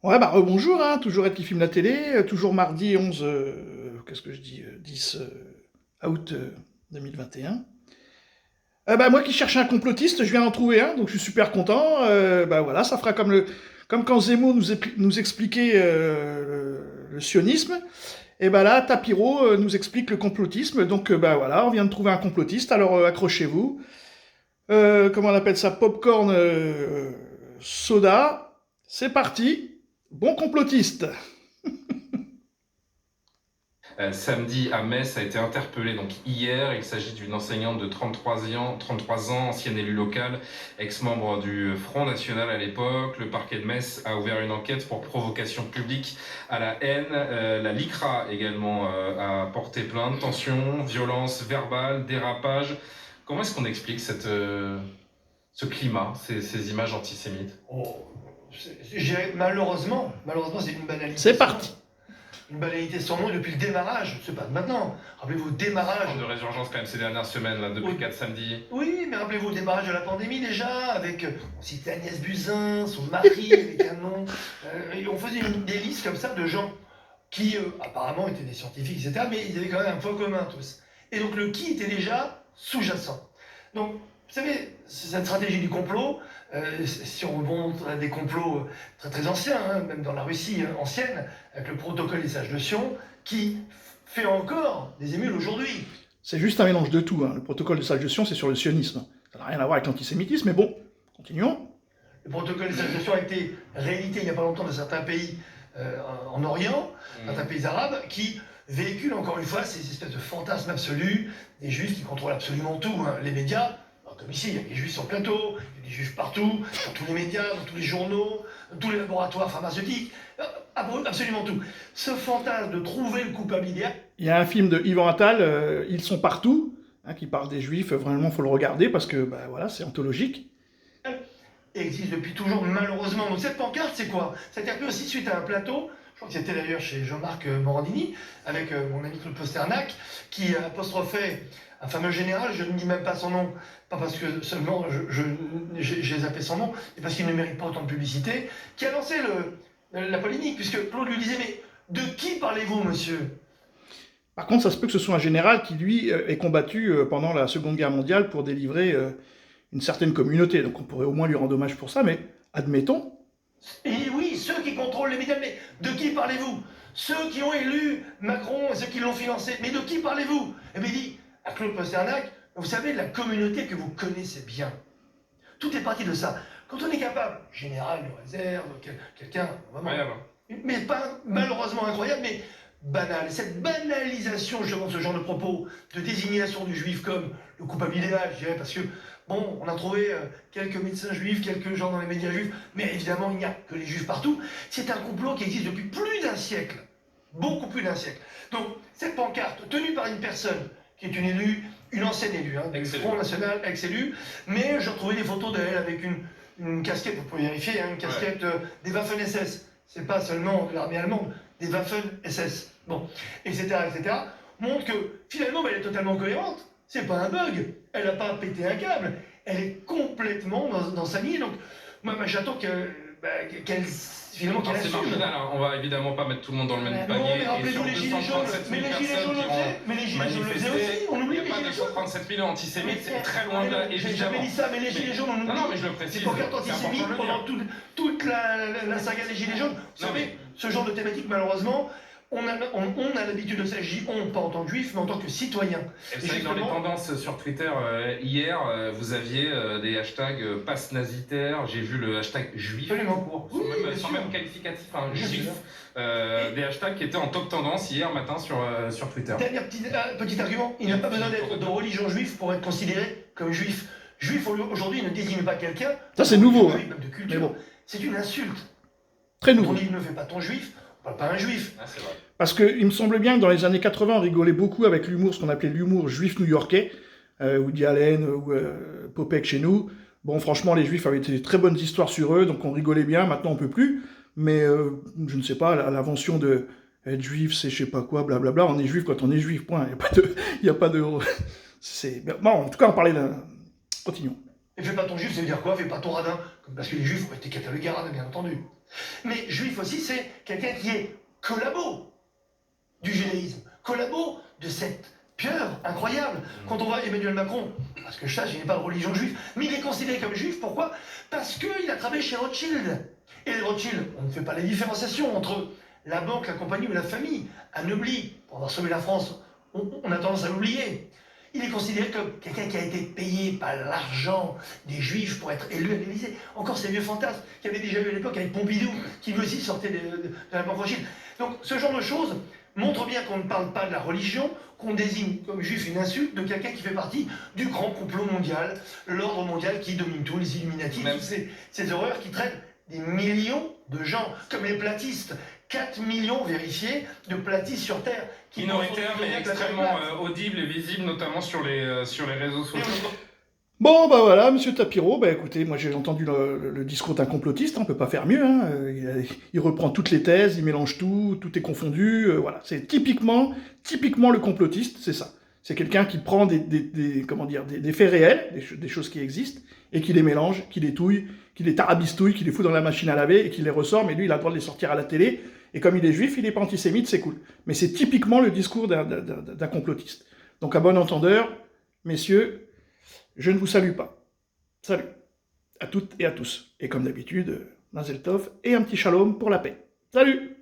Ouais, bah rebonjour, hein, toujours Ed qui filme la télé, toujours mardi 11, qu'est-ce que je dis, 10 août 2021. Bah moi qui cherchais un complotiste, je viens d'en trouver un, donc je suis super content. Bah voilà, ça fera comme quand Zemmour nous expliquait le sionisme, et bah là, Tapiro nous explique le complotisme, donc bah voilà, on vient de trouver un complotiste, alors accrochez-vous. Comment on appelle ça? Popcorn soda, c'est parti, bon complotiste. Samedi à Metz a été interpellé donc hier. Il s'agit d'une enseignante de 33 ans, ancienne élue locale, ex-membre du Front National à l'époque. Le parquet de Metz a ouvert une enquête pour provocation publique à la haine. La LICRA également a porté plainte. Tension, violence verbale, dérapage. Comment est-ce qu'on explique ce climat, ces images antisémites? Oh, malheureusement, c'est une banalité C'est sans nom. parti. Une banalité sans nom depuis le démarrage, c'est pas de maintenant. Rappelez-vous le démarrage. Forme de résurgence quand même ces dernières semaines, là, depuis Oui. 4 samedis. Oui, mais rappelez-vous le démarrage de la pandémie déjà, avec, on citait Agnès Buzyn, son mari, avec un nom. Et on faisait des listes comme ça de gens qui, apparemment, étaient des scientifiques, etc., mais ils avaient quand même un point commun tous. Et donc le qui était déjà sous-jacent. Donc, vous savez, cette stratégie du complot, si on remonte à des complots très très anciens, hein, même dans la Russie ancienne, avec le protocole des sages de Sion, qui fait encore des émules aujourd'hui. C'est juste un mélange de tout, hein. Le protocole de sages de Sion, c'est sur le sionisme. Ça n'a rien à voir avec l'antisémitisme, mais bon, continuons. Le protocole des sages de Sion a été réalité il n'y a pas longtemps dans certains pays en Orient, certains pays arabes, qui véhiculent encore une fois ces espèces de fantasmes absolus des juifs qui contrôlent absolument tout, hein. Les médias, comme ici, il y a des juifs sur le plateau, il y a des juifs partout, dans tous les médias, dans tous les journaux, dans tous les laboratoires pharmaceutiques, absolument tout. Ce fantasme de trouver le coupable idéal. Il y a un film de Yvan Attal, Ils sont partout, hein, qui parle des juifs, vraiment, il faut le regarder, parce que, bah voilà, c'est anthologique. Existe depuis toujours, malheureusement. Donc cette pancarte, c'est quoi? Ça a été appelé aussi suite à un plateau, je crois que c'était d'ailleurs chez Jean-Marc Morandini, avec mon ami Claude Posternac, qui apostrophait un fameux général, je ne dis même pas son nom, pas parce que seulement j'ai zappé son nom, mais parce qu'il ne mérite pas autant de publicité, qui a lancé la polémique, puisque Claude lui disait, mais de qui parlez-vous, monsieur? Par contre, ça se peut que ce soit un général qui, lui, ait combattu pendant la Seconde Guerre mondiale pour délivrer une certaine communauté. Donc on pourrait au moins lui rendre hommage pour ça, mais admettons. Et oui, ceux qui contrôlent les médias, mais de qui parlez-vous? Ceux qui ont élu Macron et ceux qui l'ont financé, mais de qui parlez-vous? Et bien il dit à Claude Posternac, vous savez, la communauté que vous connaissez bien. Tout est parti de ça. Quand on est capable, général de réserve, quelqu'un, vraiment, mais pas malheureusement incroyable, mais banal. Cette banalisation, justement, de ce genre de propos, de désignation du juif comme le coupable idéal, je dirais, parce que, bon, on a trouvé quelques médecins juifs, quelques gens dans les médias juifs, mais évidemment, il n'y a que les juifs partout. C'est un complot qui existe depuis plus d'un siècle. Beaucoup plus d'un siècle. Donc, cette pancarte, tenue par une personne qui est une élue, une ancienne élue, hein, du Front National, ex-élue, mais j'ai retrouvé des photos d'elle avec une casquette, vous pouvez vérifier, hein, une casquette des Waffen-SS. C'est pas seulement de l'armée allemande, des Waffen-SS. Bon, etc., etc., montre que finalement, elle est totalement cohérente. C'est pas un bug. Elle n'a pas pété un câble. Elle est complètement dans sa ligne. Donc, moi, j'attends qu'elle finalement qu'elle C'est assume. marginal, hein. On va évidemment pas mettre tout le monde dans le même Non, panier. mais rappelez-vous les gilets jaunes. Mais les gilets jaunes le faisaient aussi. On oublie Il les n'y a pas gilets jaunes. 237 000 antisémites, c'est très loin de là, J'ai évidemment. jamais dit ça, mais les gilets jaunes, on oublie. Non, mais je le précise. C'est pancarte antisémite pendant toute la saga des gilets jaunes. Vous savez, ce genre de thématique, malheureusement, on a l'habitude de ça, je dis on, pas en tant que juif, mais en tant que citoyen. Et vous savez que dans les tendances sur Twitter hier, vous aviez des hashtags passe nazitaire, j'ai vu le hashtag juif, sans même qualificatif, hein, juif. Des hashtags qui étaient en top tendance hier matin sur Twitter. Dernier petit argument, il n'y a pas besoin d'être de religion juive pour être considéré comme juif. Juif aujourd'hui ne désigne pas quelqu'un. Ça c'est nouveau, hein. Même de culture. Bon. C'est une insulte. Très nouveau. On dit ne fais pas ton juif, on parle pas un juif. Ah, c'est vrai. Parce qu'il me semble bien que dans les années 80, on rigolait beaucoup avec l'humour, ce qu'on appelait l'humour juif new-yorkais, Woody Allen ou Popek chez nous. Bon, franchement, les juifs avaient des très bonnes histoires sur eux, donc on rigolait bien, maintenant on peut plus. Mais je ne sais pas, l'invention de être juif, c'est je sais pas quoi, blablabla, on est juif quand on est juif, point. Il n'y a pas de... Bon, en tout cas, on parlait de... Continuons. Et fais pas ton juif, ça veut dire quoi? Fais pas ton radin. Parce que les juifs ont été catalogués radins, bien entendu. Mais juif aussi, c'est quelqu'un qui est collabo du judaïsme, collabo de cette pieuvre incroyable. Quand on voit Emmanuel Macron, parce que je sache, il n'est pas de religion juive, mais il est considéré comme juif, pourquoi? Parce qu'il a travaillé chez Rothschild. Et les Rothschild, on ne fait pas la différenciation entre la banque, la compagnie ou la famille. Anobli, pour avoir sauvé la France, on a tendance à l'oublier. Il est considéré comme quelqu'un qui a été payé par l'argent des Juifs pour être élu à l'Élysée. Encore ces vieux fantasmes qu'il y avait déjà eu à l'époque avec Pompidou, qui lui aussi sortait de la banque Rothschild. Donc ce genre de choses montre bien qu'on ne parle pas de la religion, qu'on désigne comme juif une insulte de quelqu'un qui fait partie du grand complot mondial, l'ordre mondial qui domine tout, les Illuminati, toutes ces horreurs qui traînent des millions de gens, comme les platistes. 4 millions vérifiés de platistes sur Terre. Minoritaire, mais extrêmement audible et visible, notamment sur les réseaux sociaux. Bon, bah voilà, monsieur Tapiro, bah écoutez, moi j'ai entendu le discours d'un complotiste, on peut pas faire mieux, hein. Il reprend toutes les thèses, il mélange tout, tout est confondu, voilà. C'est typiquement le complotiste, c'est ça. C'est quelqu'un qui prend des faits réels, des choses qui existent, et qui les mélange, qui les touille, qui les tarabistouille, qui les fout dans la machine à laver, et qui les ressort, mais lui il a le droit de les sortir à la télé, et comme il est juif, il est pas antisémite, c'est cool. Mais c'est typiquement le discours d'un complotiste. Donc à bon entendeur, messieurs, je ne vous salue pas. Salut à toutes et à tous. Et comme d'habitude, Mazel Tov et un petit shalom pour la paix. Salut!